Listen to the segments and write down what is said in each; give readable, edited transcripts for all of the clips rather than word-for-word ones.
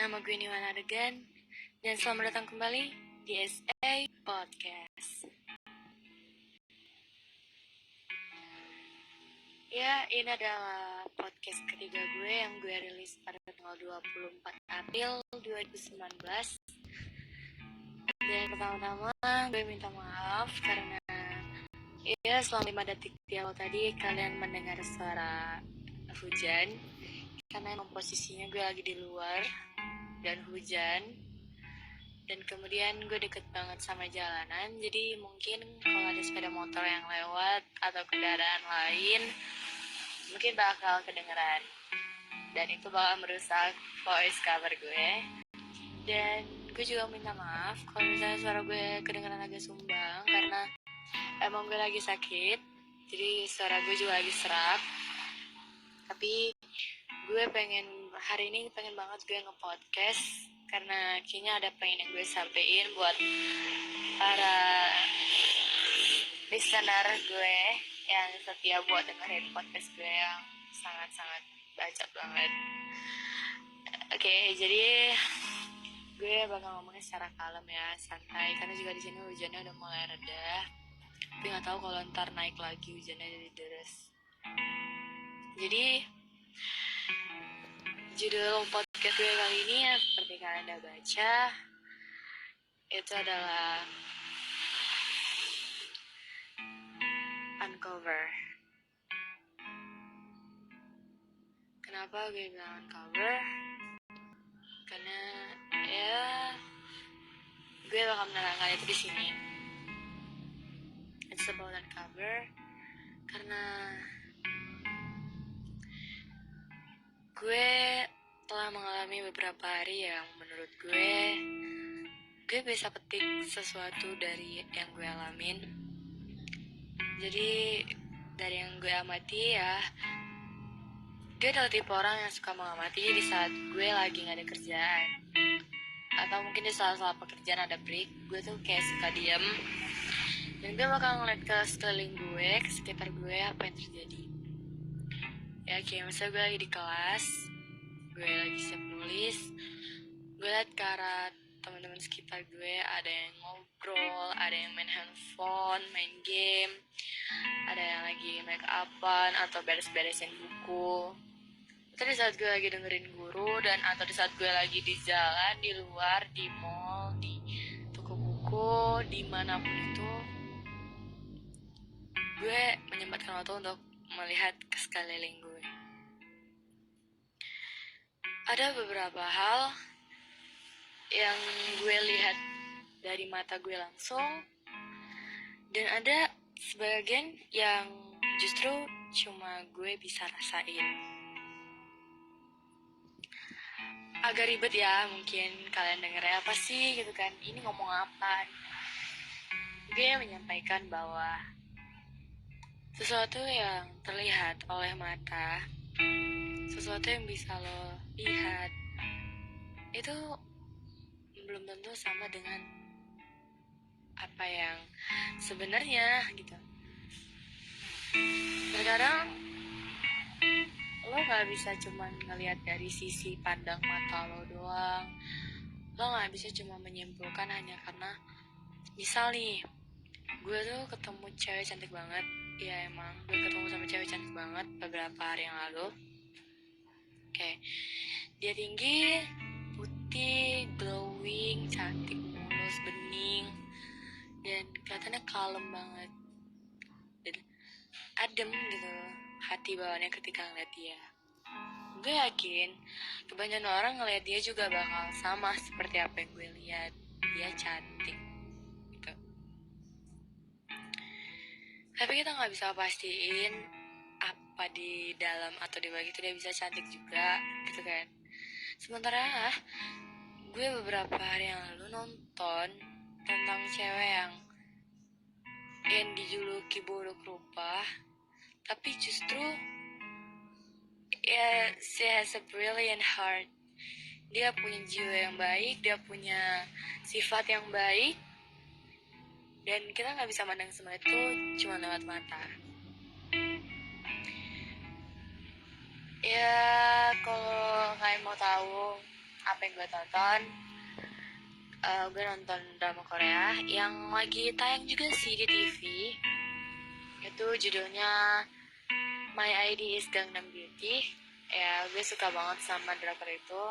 Nama gue Niwan Adegan, dan selamat datang kembali di SA Podcast. Ya, ini adalah podcast ketiga gue yang gue rilis pada tanggal 24 April 2019. Dan pertama-tama gue minta maaf karena selama 5 detik di awal tadi kalian mendengar suara hujan. Karena emang posisinya gue lagi di luar dan hujan, dan kemudian gue deket banget sama jalanan, jadi mungkin kalau ada sepeda motor yang lewat atau kendaraan lain mungkin bakal kedengeran, dan itu bakal merusak voice cover gue. Dan gue juga minta maaf kalau misalnya suara gue kedengeran agak sumbang, karena emang gue lagi sakit, jadi suara gue juga lagi serak. Tapi gue hari ini pengen banget gue nge-podcast, karena kayaknya ada pengen yang gue sampein buat para listener gue yang setia buat dengerin podcast gue yang sangat-sangat bacot banget. Oke, jadi gue bakal ngomongnya secara kalem ya, santai, karena juga di sini hujannya udah mulai reda. Tapi nggak tahu kalau ntar naik lagi hujannya jadi deres. Jadi judul podcast gue kali ini ya, seperti kalian udah baca, itu adalah Uncover. Kenapa gue bilang uncover? Karena gue bakal menerangkan itu di sini. It's about uncover karena gue telah mengalami beberapa hari yang menurut gue bisa petik sesuatu dari yang gue alamin. Jadi dari yang gue amati ya, gue adalah tipe orang yang suka mengamati di saat gue lagi gak ada kerjaan, atau mungkin di salah-salah pekerjaan ada break. Gue tuh kayak suka diem, dan gue bakal ngeliat ke sekeliling gue, ke sekitar gue, apa yang terjadi. Ya kayak misalnya gue lagi di kelas, gue lagi siap nulis, gue liat ke arah teman-teman sekitar gue, ada yang ngobrol, ada yang main handphone, main game, ada yang lagi make upan atau beres-beresin buku. Itu di saat gue lagi dengerin guru, dan atau di saat gue lagi di jalan, di luar, di mall, di toko buku, dimanapun itu, gue menyempatkan waktu untuk melihat ke sekeliling gue. Ada beberapa hal yang gue lihat dari mata gue langsung, dan ada sebagian yang justru cuma gue bisa rasain. Agak ribet ya, mungkin kalian dengernya apa sih gitu kan, ini ngomong apa. Gue menyampaikan bahwa sesuatu yang terlihat oleh mata, sesuatu yang bisa lo lihat, itu belum tentu sama dengan apa yang sebenarnya gitu. Terkadang lo gak bisa cuma ngelihat dari sisi pandang mata lo doang. Lo gak bisa cuma menyimpulkan hanya karena misal nih, gue tuh ketemu cewek cantik banget. Ya emang gue ketemu sama cewek cantik banget beberapa hari yang lalu. Oke, dia tinggi, putih, glowing, cantik, mulus, bening, dan kelihatannya kalem banget dan adem gitu hati bawaannya ketika ngeliat dia. Gue yakin kebanyakan orang ngeliat dia juga bakal sama seperti apa yang gue lihat. Dia cantik gitu. Tapi kita gak bisa pastiin apa di dalam atau di bawah itu dia bisa cantik juga gitu kan. Sementara gue beberapa hari yang lalu nonton tentang cewek yang dijuluki buruk rupa, tapi justru she has a brilliant heart. Dia punya jiwa yang baik, dia punya sifat yang baik, dan kita gak bisa mandang semua itu cuma lewat mata. Ya kalau kalian mau tahu apa yang gue tonton, gue nonton drama Korea yang lagi tayang juga sih di TV. Itu judulnya My ID is Gangnam Beauty. Ya, gue suka banget sama drakor itu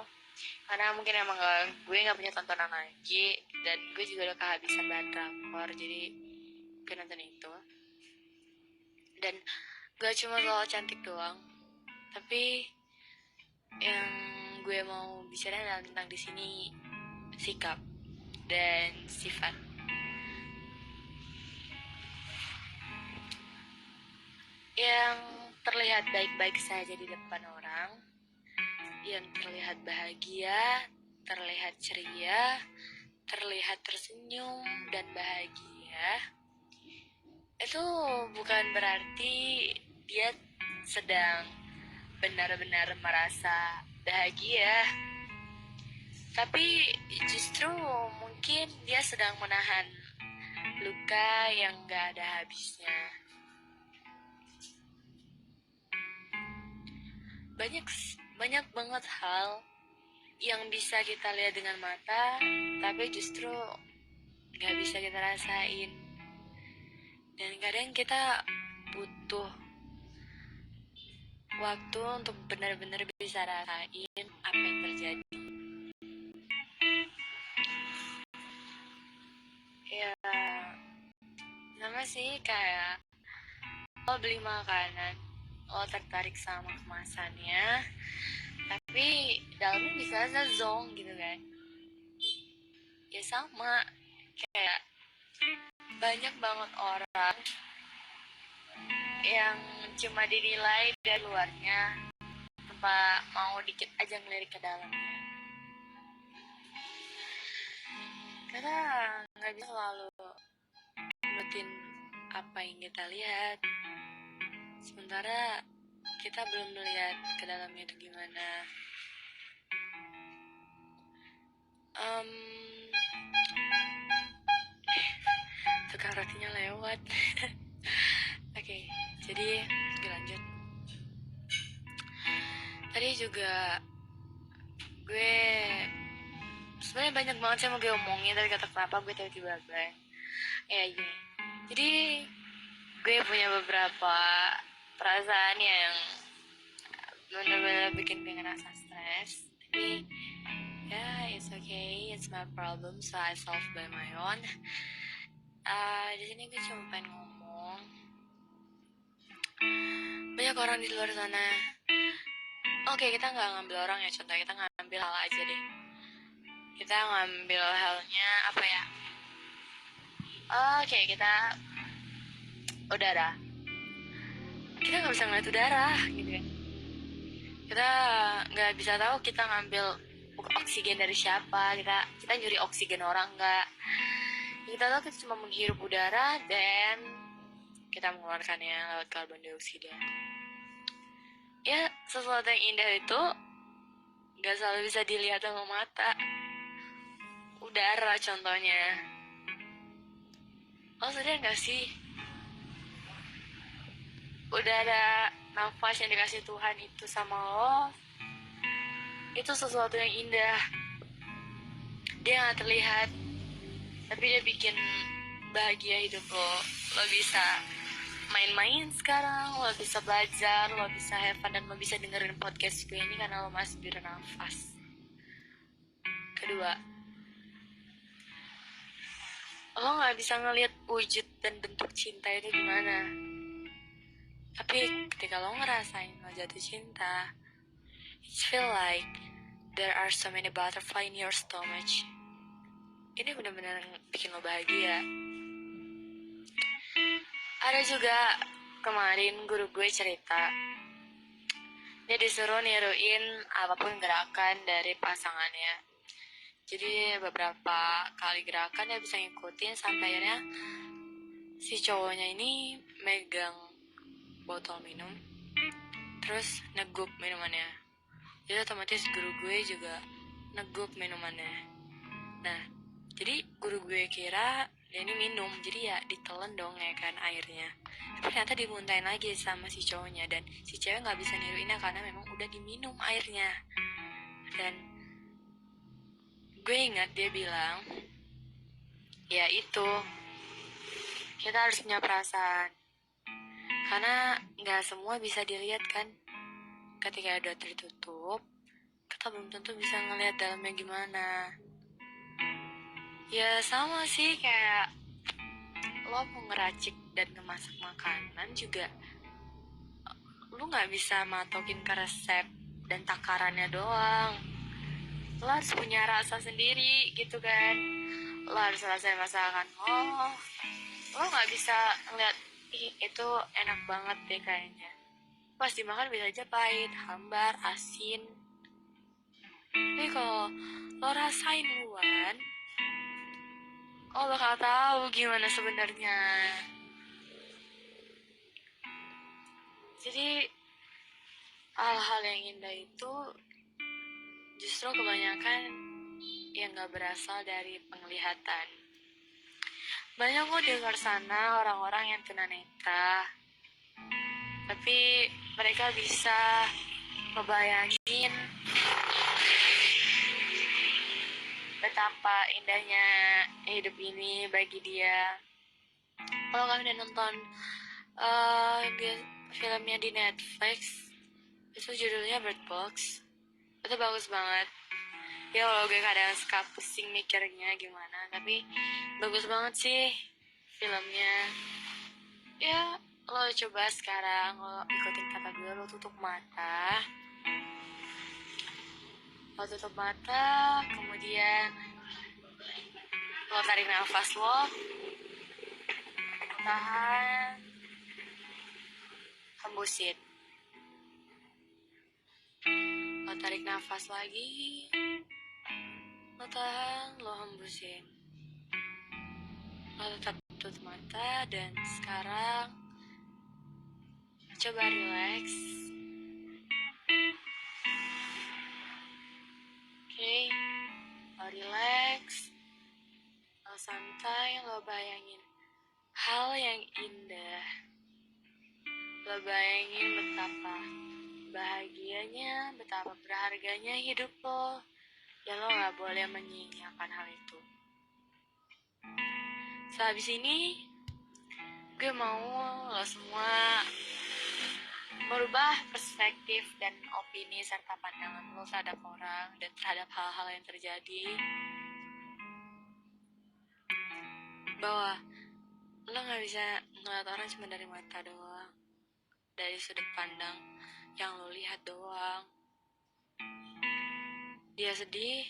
karena mungkin emang gue nggak punya tontonan lagi, dan gue juga udah kehabisan bahan drakor, jadi gue nonton itu. Dan gak cuma soal cantik doang, tapi yang gue mau bicara adalah tentang di sini sikap dan sifat. Yang terlihat baik-baik saja di depan orang, yang terlihat bahagia, terlihat ceria, terlihat tersenyum dan bahagia, itu bukan berarti dia sedang benar-benar merasa bahagia, tapi justru mungkin dia sedang menahan luka yang gak ada habisnya. Banyak banget hal yang bisa kita lihat dengan mata, tapi justru gak bisa kita rasain. Dan kadang kita butuh waktu untuk benar-benar bisa rasain apa yang terjadi. Ya, sama sih kayak lo beli makanan, lo tertarik sama kemasannya, tapi dalamnya bisa aja zonk gitu kan. Ya sama, kayak banyak banget orang yang cuma dinilai dari luarnya tanpa mau dikit aja ngelirik ke dalamnya. Karena nggak bisa selalu nurutin apa yang kita lihat, sementara kita belum melihat ke dalamnya itu gimana. Tukang rotinya lewat. Oke, jadi lanjut. Tadi juga gue sebenarnya banyak banget sih mau gue omongin, tapi kata kenapa gue tiba-tiba blank. Ya gini, jadi gue punya beberapa perasaan yang benar-benar bikin gue ngerasa stres, tapi ya it's okay, it's my problem, so I solve by my own. Di sini gue cuma pengen ngomong, banyak orang di luar sana. Oke, kita nggak ngambil orang ya, contoh kita ngambil hal aja deh. Kita ngambil halnya apa ya? Oke, kita udara. Kita nggak bisa ngeliat udara, gitu kan? Kita nggak bisa tahu kita ngambil oksigen dari siapa. Kita nyuri oksigen orang nggak? Kita tahu kita cuma menghirup udara dan kita mengeluarkannya lewat karbon dioksida. Ya, sesuatu yang indah itu gak selalu bisa dilihat sama mata. Udara contohnya. Lo sadar gak sih? Udara nafas yang dikasih Tuhan itu sama lo, itu sesuatu yang indah. Dia gak terlihat, tapi dia bikin bahagia hidup lo. Lo bisa main-main sekarang, lo bisa belajar, lo bisa have fun, dan lo bisa dengerin podcast gue ini karena lo masih bernafas. Kedua, lo gak bisa ngelihat wujud dan bentuk cinta itu gimana, tapi ketika lo ngerasain lo jatuh cinta, it feel like there are so many butterfly in your stomach. Ini benar-benar bikin lo bahagia. Ada juga kemarin guru gue cerita, dia disuruh niruin apapun gerakan dari pasangannya. Jadi beberapa kali gerakan dia bisa ngikutin sampai akhirnya si cowoknya ini megang botol minum, terus negup minumannya. Jadi otomatis guru gue juga negup minumannya. Nah, jadi guru gue kira dia ini minum, jadi ya ditelan dong ya kan airnya. Tapi ternyata dimuntahin lagi sama si cowoknya, dan si cewek nggak bisa niruinnya karena memang udah diminum airnya. Dan gue ingat dia bilang, ya itu, kita harus punya perasaan. Karena nggak semua bisa dilihat kan. Ketika udah tertutup, kita belum tentu bisa ngelihat dalamnya gimana. Ya sama sih kayak lo mau ngeracik dan ngemasak makanan juga, lo nggak bisa matokin ke resep dan takarannya doang. Lo harus punya rasa sendiri gitu kan. Lo harus rasain masakan lo nggak bisa ngeliat itu enak banget deh kayaknya. Pas dimakan bisa aja pahit, hambar, asin. Tapi kalau lo rasain duluan, lo bakal tahu gimana sebenarnya. Jadi hal-hal yang indah itu justru kebanyakan yang gak berasal dari penglihatan. Banyak kok di luar sana orang-orang yang tunanetra, tapi mereka bisa ngebayangin betapa indahnya hidup ini bagi dia. Kalau kalian udah nonton filmnya di Netflix, itu judulnya Bird Box, itu bagus banget. Ya kalau gue kadang suka pusing mikirnya gimana, tapi bagus banget sih filmnya. Ya lo coba sekarang, lo ikutin kata gue, lo tutup mata, kemudian lo tarik nafas, lo tahan, hembusin. Lo tarik nafas lagi, lo tahan, lo hembusin. Lo tetap tutup mata dan sekarang coba relax. Oke, lo relax, lo santai, lo bayangin hal yang indah. Lo bayangin betapa bahagianya, betapa berharganya hidup lo, dan lo gak boleh menyia-nyiakan hal itu. Sehabis ini, gue mau lo semua merubah perspektif dan opini serta pandangan lo terhadap orang dan terhadap hal-hal yang terjadi. Bahwa lo gak bisa ngeliat orang cuma dari mata doang, dari sudut pandang yang lo lihat doang. Dia sedih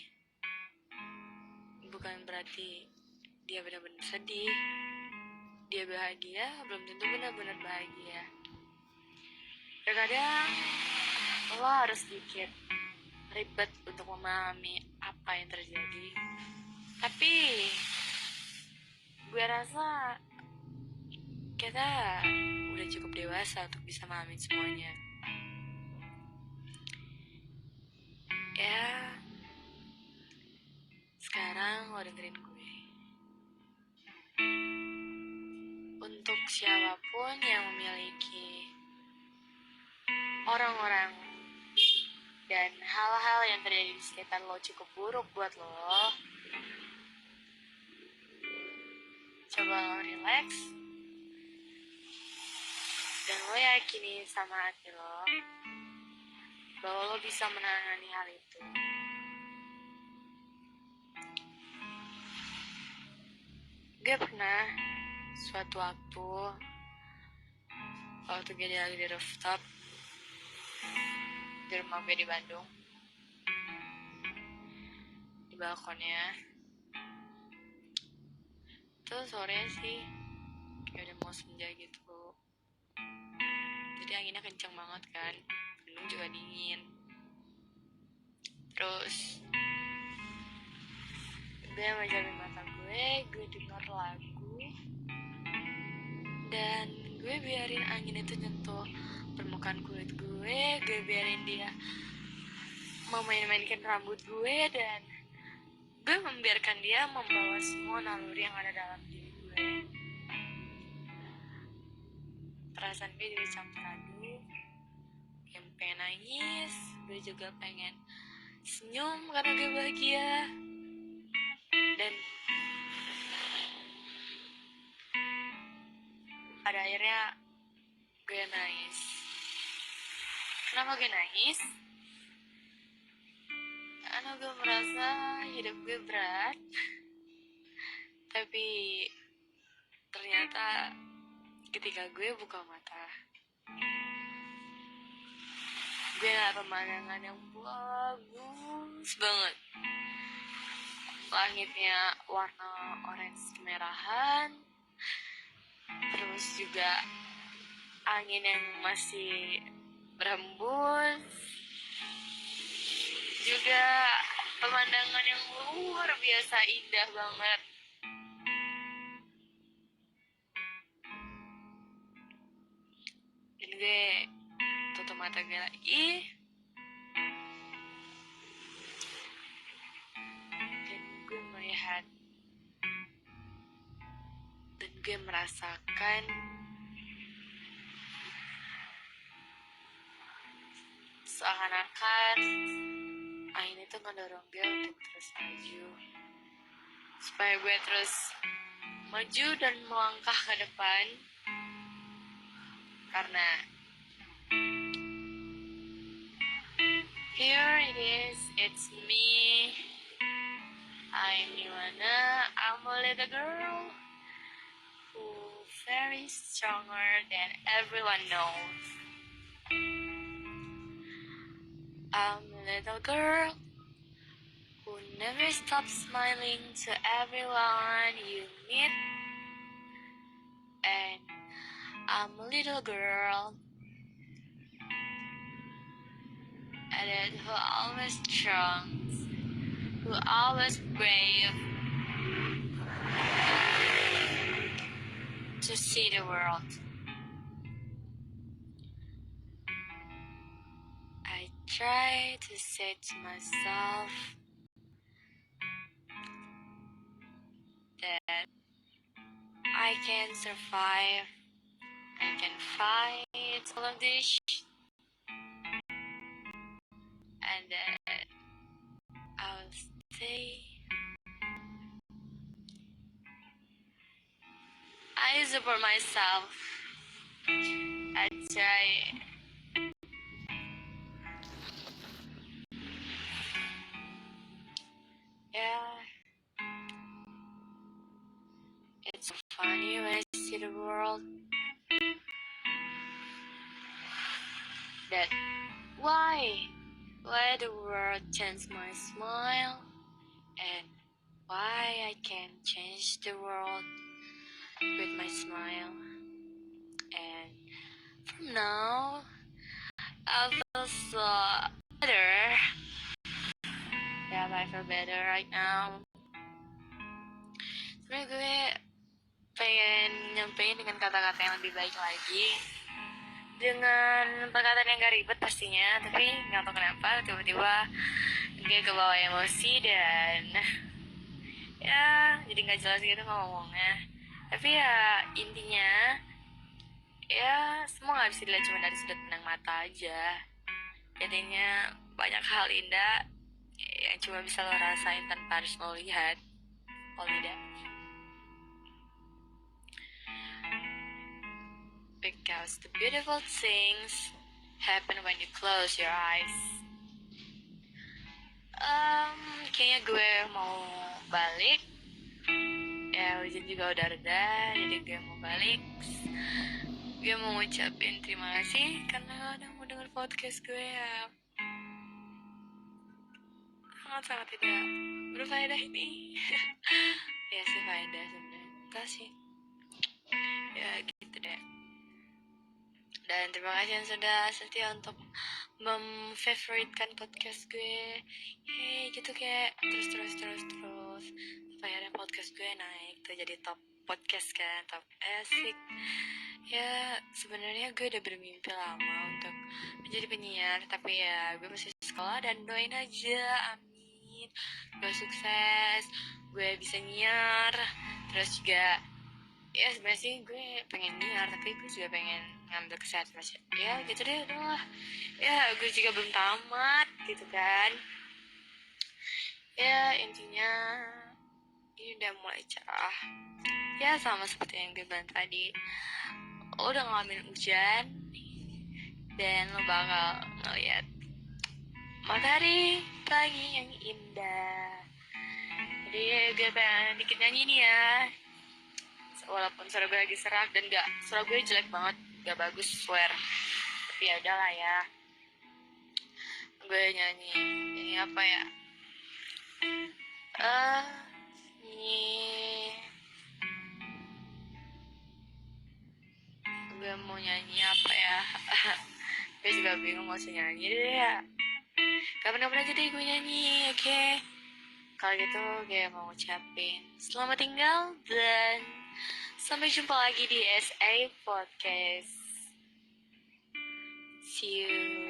bukan berarti dia benar-benar sedih. Dia bahagia belum tentu benar-benar bahagia. Terkadang lo harus sedikit ribet untuk memahami apa yang terjadi, tapi gue rasa kita udah cukup dewasa untuk bisa memahami semuanya. Ya, sekarang lo dengerin gue. Untuk siapapun yang memiliki orang-orang dan hal-hal yang terjadi di sekitar lo cukup buruk buat lo, coba lo relax dan lo yakini sama hati lo bahwa lo bisa menangani hal itu. Gue pernah suatu waktu gue lagi di rooftop di rumah gue di Bandung, di balkonnya. Itu sore sih, kayak udah mau senja gitu. Jadi anginnya kenceng banget kan, Bandung juga dingin. Terus gue menjamin mata gue denger lagu, dan gue biarin angin itu nyentuh permukaan kulit gue biarin dia memain-mainkan rambut gue, dan gue membiarkan dia membawa semua naluri yang ada dalam diri gue. Perasaan gue jadi campur aduk, yang pengen nangis, gue juga pengen senyum karena gue bahagia. dan pada akhirnya gue nangis. Kenapa gue nangis? Karena gue merasa hidup gue berat, tapi ternyata ketika gue buka mata, gue ngeliat pemandangan yang bagus banget. Langitnya warna orange kemerahan, terus juga angin yang masih berembus, juga pemandangan yang luar biasa indah banget. Dan gue tutup mata gue lagi, dan gue melihat, dan gue merasakan seakan-akan angin itu ngedorong gue untuk terus maju, supaya gue terus maju dan melangkah ke depan. Karena here it is, it's me. I'm Yuana. I'm a little girl who very stronger than everyone knows. I'm a little girl who never stops smiling to everyone you meet. And I'm a little girl and who always strong, who always brave to see the world. I try to say to myself that I can survive, I can fight all of this, and that I'll stay. I support myself. I try. Yeah. It's so funny when I see the world that why the world change my smile, and why I can change the world with my smile. And from now I feel so better. Yeah, I feel better right now. Sebenernya gue pengen nyampein dengan kata-kata yang lebih baik lagi, dengan perkataan yang gak ribet pastinya, tapi gak tau kenapa tiba-tiba gue kebawa emosi dan ya jadi gak jelas gitu ngomongnya. Tapi ya intinya ya semua gak bisa dilihat cuma dari sudut pandang mata aja. Jadinya banyak hal indah yang cuma bisa lo rasain tanpa harus lo lihat. Kalau tidak, because the beautiful things happen when you close your eyes. Kayaknya gue mau balik. Ya hujan juga udah reda, jadi gue mau balik. Gue mau ngucapin terima kasih karena udah mau denger podcast gue ya. Sangat tidak berfaedah ini. Ya sih faedah sebenarnya. Enggak sih. Ya gitu deh. Dan terima kasih yang sudah setia untuk memfavoritkan podcast gue. Hey gitu kayak terus sampai akhirnya podcast gue naik tuh jadi top podcast kan, top asik. Ya sebenarnya gue udah bermimpi lama untuk menjadi penyiar, tapi ya gue masih sekolah dan doain aja, amin. Gue sukses, gue bisa nyiar, terus juga ya sebenarnya sih gue pengen nyiar, tapi gue juga pengen ngambil kesehatan ya gitu deh udah. Ya gue juga belum tamat gitu kan. Ya intinya ini udah mulai cerah. Ya sama seperti yang gue bilang tadi, lo udah ngalamin hujan dan lo bakal ngeliat matahari pagi yang indah. Jadi gue pengen dikit nyanyi nih ya, walaupun suara gue lagi serak dan suara gue jelek banget, gak bagus, swear. Tapi ya udahlah ya, gue nyanyi apa ya, nyanyi, gue mau nyanyi apa ya. Gue juga bingung mau nyanyi deh ya, kapan-kapan aja deh gue nyanyi, oke? Kalau gitu gue mau ngucapin selamat tinggal dan sampai jumpa lagi di SA Podcast. See you.